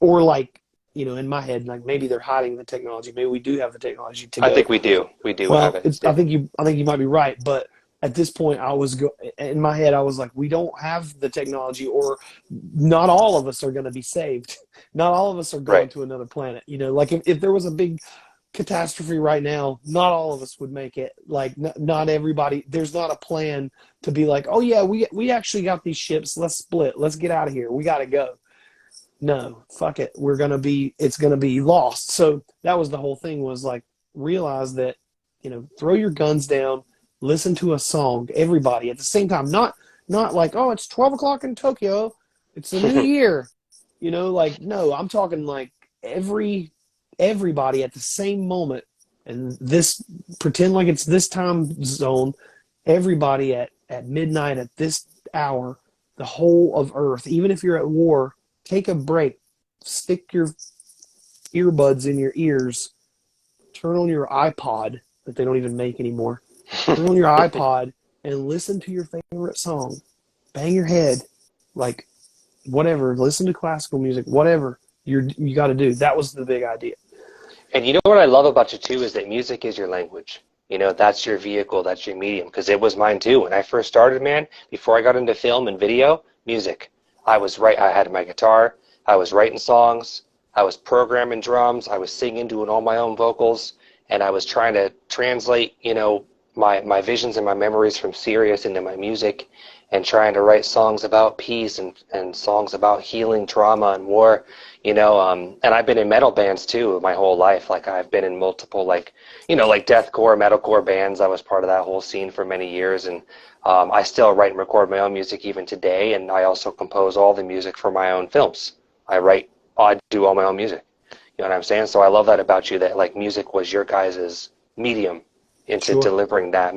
or like, you know, in my head, like maybe they're hiding the technology. Maybe we do have the technology to I go. think we do. We do have Well, it. I Yeah. think you might be right, but at this point, in my head, I was like, we don't have the technology, or not all of us are going to be saved. Not all of us are going Right. to another planet. You know, like if there was a big catastrophe right now, not all of us would make it. Like not everybody. There's not a plan to be like, oh yeah, we actually got these ships. Let's split. Let's get out of here. We got to go. No, fuck it. It's gonna be lost. So that was the whole thing, was like, realize that, you know, throw your guns down, listen to a song, everybody at the same time. Not like, oh, it's 12 o'clock in Tokyo, it's a new year. You know, like, no, I'm talking like everybody at the same moment, and this, pretend like it's this time zone, everybody at midnight at this hour, the whole of Earth, even if you're at war, take a break, stick your earbuds in your ears, turn on your iPod that they don't even make anymore, turn on your iPod and listen to your favorite song. Bang your head, like, whatever. Listen to classical music, whatever you got to do. That was the big idea. And you know what I love about you too is that music is your language. You know, that's your vehicle, that's your medium, because it was mine too. When I first started, man, before I got into film and video, music. I had my guitar, I was writing songs, I was programming drums, I was singing, doing all my own vocals, and I was trying to translate, you know, my visions and my memories from Sirius into my music, and trying to write songs about peace and songs about healing trauma and war, you know. And I've been in metal bands too my whole life. Like I've been in multiple, like, you know, like deathcore, metalcore bands. I was part of that whole scene for many years, and I still write and record my own music even today, and I also compose all the music for my own films. I do all my own music. You know what I'm saying? So I love that about you, that like music was your guys' medium into Sure. delivering that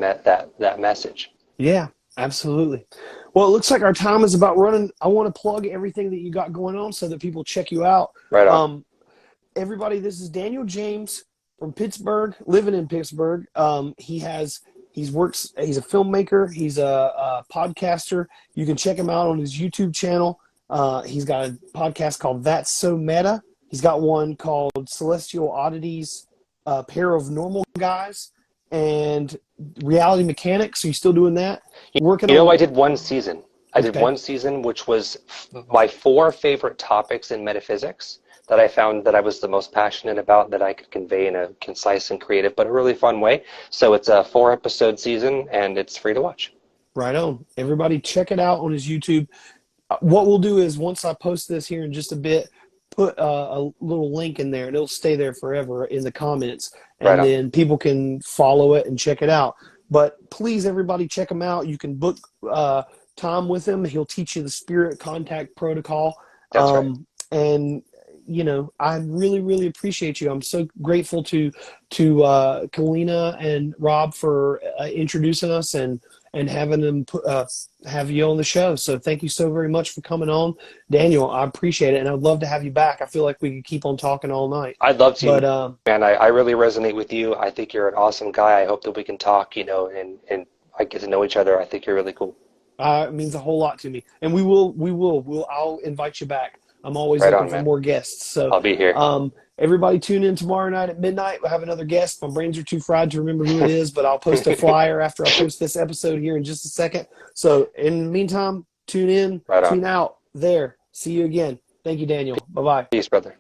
message. Yeah, absolutely. Well, it looks like our time is about running. I want to plug everything that you got going on so that people check you out. Right on. Um, Everybody, this is Daniel James. from Pittsburgh, living in Pittsburgh. He's a filmmaker. He's a podcaster. You can check him out on his YouTube channel. He's got a podcast called That's So Meta. He's got one called Celestial Oddities, Pair of Normal Guys, and Reality Mechanics. Are you still doing that? Working You know, on. I did one season. I did Okay. one season, which was my 4 favorite topics in metaphysics that I found that I was the most passionate about, that I could convey in a concise and creative, but a really fun way. So it's a 4-episode season, and it's free to watch. Right on. Everybody check it out on his YouTube. What we'll do is once I post this here in just a bit, put a little link in there and it'll stay there forever in the comments. Right And on. then people can follow it and check it out. But please, everybody, check him out. You can book time with him. He'll teach you the spirit contact protocol. That's right. And I really, really appreciate you. I'm so grateful to Kalina and Rob for introducing us and having them have you on the show. So thank you so very much for coming on, Daniel. I appreciate it, and I'd love to have you back. I feel like we could keep on talking all night. I'd love to, But man. I really resonate with you. I think you're an awesome guy. I hope that we can talk, and I get to know each other. I think you're really cool. it means a whole lot to me, and I'll invite you back. I'm always Right looking on, for man. more guests. So I'll be here. everybody tune in tomorrow night at midnight. We'll have another guest. My brains are too fried to remember who it is, but I'll post a flyer after I post this episode here in just a second. So in the meantime, tune in, Right on. tune out there. See you again. Thank you, Daniel. Bye-bye. Peace, brother.